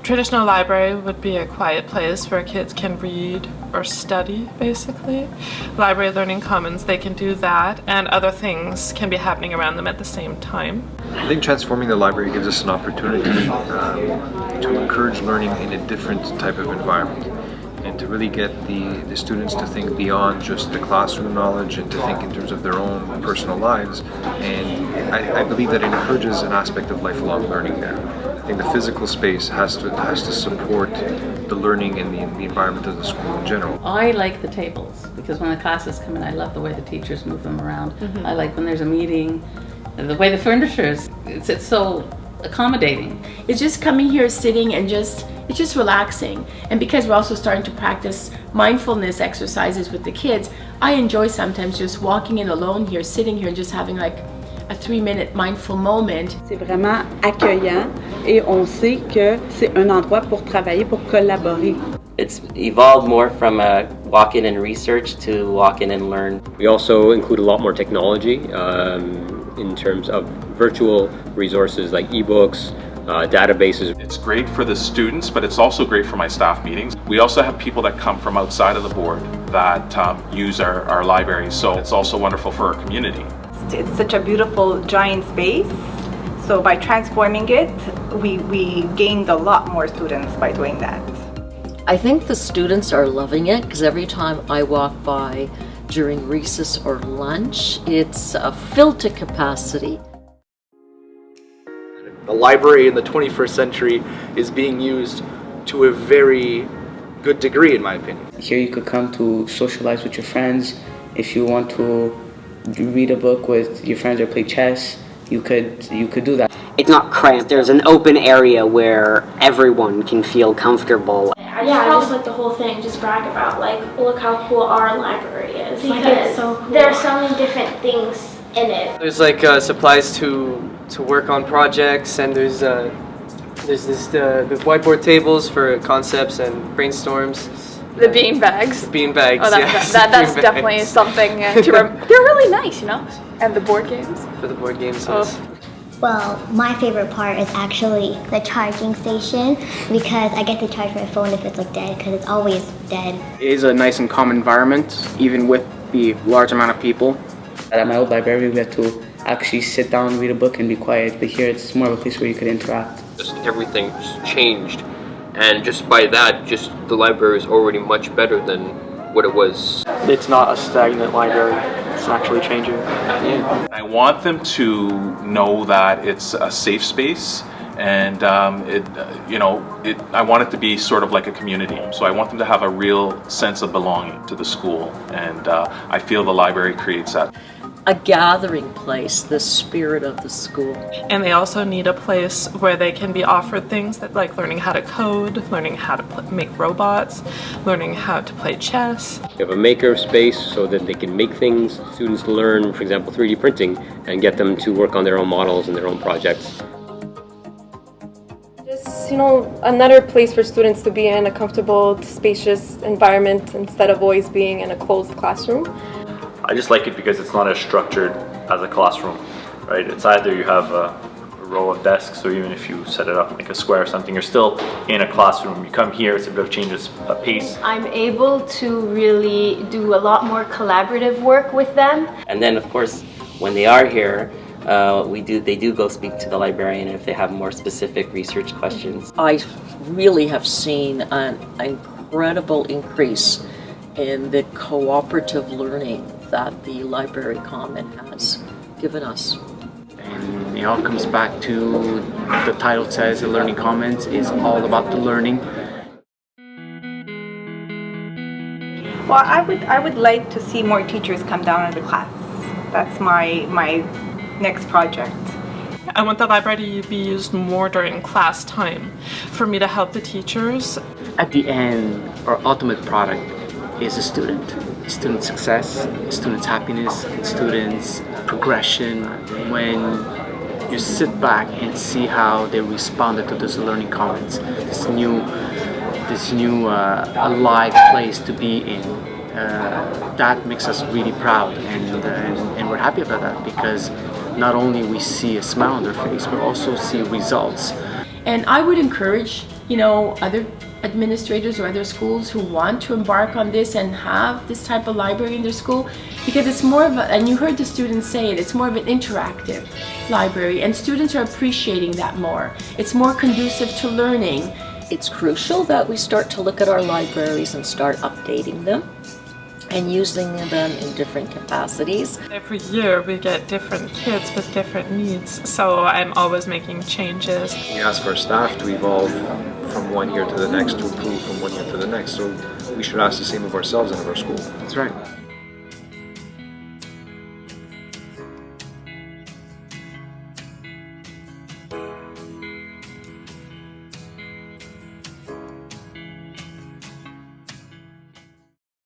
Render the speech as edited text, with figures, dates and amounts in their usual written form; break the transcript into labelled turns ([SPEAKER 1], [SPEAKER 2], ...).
[SPEAKER 1] Traditional library would be a quiet place where kids can read or study, basically. Library Learning Commons, they can do that, and other things can be happening around them at the same time.
[SPEAKER 2] I think transforming the library gives us an opportunity to encourage learning in a different type of environment, and to really get the students to think beyond just the classroom knowledge and to think in terms of their own personal lives. And I believe that it encourages an aspect of lifelong learning there. I think the physical space has to support the learning and the environment of the school in general.
[SPEAKER 3] I like the tables because when the classes come in, I love the way the teachers move them around. I like when there's a meeting, the way the furniture is, it's so accommodating.
[SPEAKER 4] It's just coming here, sitting, and it's just relaxing. And because we're also starting to practice mindfulness exercises with the kids, I enjoy sometimes just walking in alone here, sitting here, and just having like a 3-minute mindful moment.
[SPEAKER 5] C'est vraiment accueillant et on sait que c'est un endroit pour travailler, pour collaborer.
[SPEAKER 6] It's evolved more from a walk in and research to walk in and learn.
[SPEAKER 7] We also include a lot more technology in terms of virtual resources like ebooks, databases.
[SPEAKER 8] It's great for the students, but it's also great for my staff meetings. We also have people that come from outside of the board that use our libraries, so it's also wonderful for our community.
[SPEAKER 9] It's such a beautiful giant space, so by transforming it, we gained a lot more students by doing that.
[SPEAKER 10] I think the students are loving it because every time I walk by during recess or lunch, it's filled to capacity.
[SPEAKER 11] The library in the 21st century is being used to a very good degree, in my opinion.
[SPEAKER 12] Here you could come to socialize with your friends. If you want to read a book with your friends or play chess, you could do that.
[SPEAKER 13] It's not cramped. There's an open area where everyone can feel comfortable.
[SPEAKER 14] I just like the whole thing, just brag about, like, look how cool our library is. Because it's so cool. There are so many different things in it.
[SPEAKER 15] There's like supplies to work on projects, and there's the whiteboard tables for concepts and brainstorms.
[SPEAKER 16] The bean bags.
[SPEAKER 15] The bean bags,
[SPEAKER 16] oh,
[SPEAKER 15] yes.
[SPEAKER 16] That's definitely something to remember. They're really nice, you know? And the board games.
[SPEAKER 15] For the board games,
[SPEAKER 16] oh.
[SPEAKER 15] Yes.
[SPEAKER 17] Well, my favorite part is actually the charging station because I get to charge my phone if it's like dead because it's always dead.
[SPEAKER 12] It is a nice and calm environment, even with the large amount of people. At my old library, we had to actually sit down, read a book, and be quiet. But here, it's more of a place where you could interact.
[SPEAKER 7] Just everything's changed, and just by that, just the library is already much better than what it was.
[SPEAKER 18] It's not a stagnant library. It's actually changing.
[SPEAKER 8] Yeah. I want them to know that it's a safe space, and I want it to be sort of like a community. So I want them to have a real sense of belonging to the school, and I feel the library creates that.
[SPEAKER 10] A gathering place, the spirit of the school.
[SPEAKER 1] And they also need a place where they can be offered things that, like learning how to code, learning how to make robots, learning how to play chess.
[SPEAKER 7] You have a maker space so that they can make things. Students learn, for example, 3D printing and get them to work on their own models and their own projects.
[SPEAKER 16] Just, another place for students to be in, a comfortable, spacious environment instead of always being in a closed classroom.
[SPEAKER 18] I just like it because it's not as structured as a classroom, right? It's either you have a row of desks, or even if you set it up like a square or something, you're still in a classroom. You come here, it's a bit of change of pace.
[SPEAKER 19] I'm able to really do a lot more collaborative work with them.
[SPEAKER 6] And then, of course, when they are here, they do go speak to the librarian if they have more specific research questions.
[SPEAKER 10] I really have seen an incredible increase in the cooperative learning that the Library Common has given us.
[SPEAKER 12] And it all comes back to the title says the Learning Commons is all about the learning.
[SPEAKER 9] Well, I would like to see more teachers come down to the class. That's my next project.
[SPEAKER 1] I want the library to be used more during class time for me to help the teachers.
[SPEAKER 12] At the end, our ultimate product is a student success, students' happiness, students' progression. When you sit back and see how they responded to this Learning Commons, this new alive place to be in, that makes us really proud, and we're happy about that because not only we see a smile on their face, but also see results.
[SPEAKER 4] And I would encourage you know, other administrators or other schools who want to embark on this and have this type of library in their school, because it's more of a, and you heard the students say it, it's more of an interactive library, and students are appreciating that more. It's more conducive to learning.
[SPEAKER 10] It's crucial that we start to look at our libraries and start updating them and using them in different capacities.
[SPEAKER 1] Every year we get different kids with different needs, so I'm always making changes.
[SPEAKER 2] We ask our staff to evolve from one year to the next, to improve from one year to the next, so we should ask the same of ourselves and of our school.
[SPEAKER 12] That's right.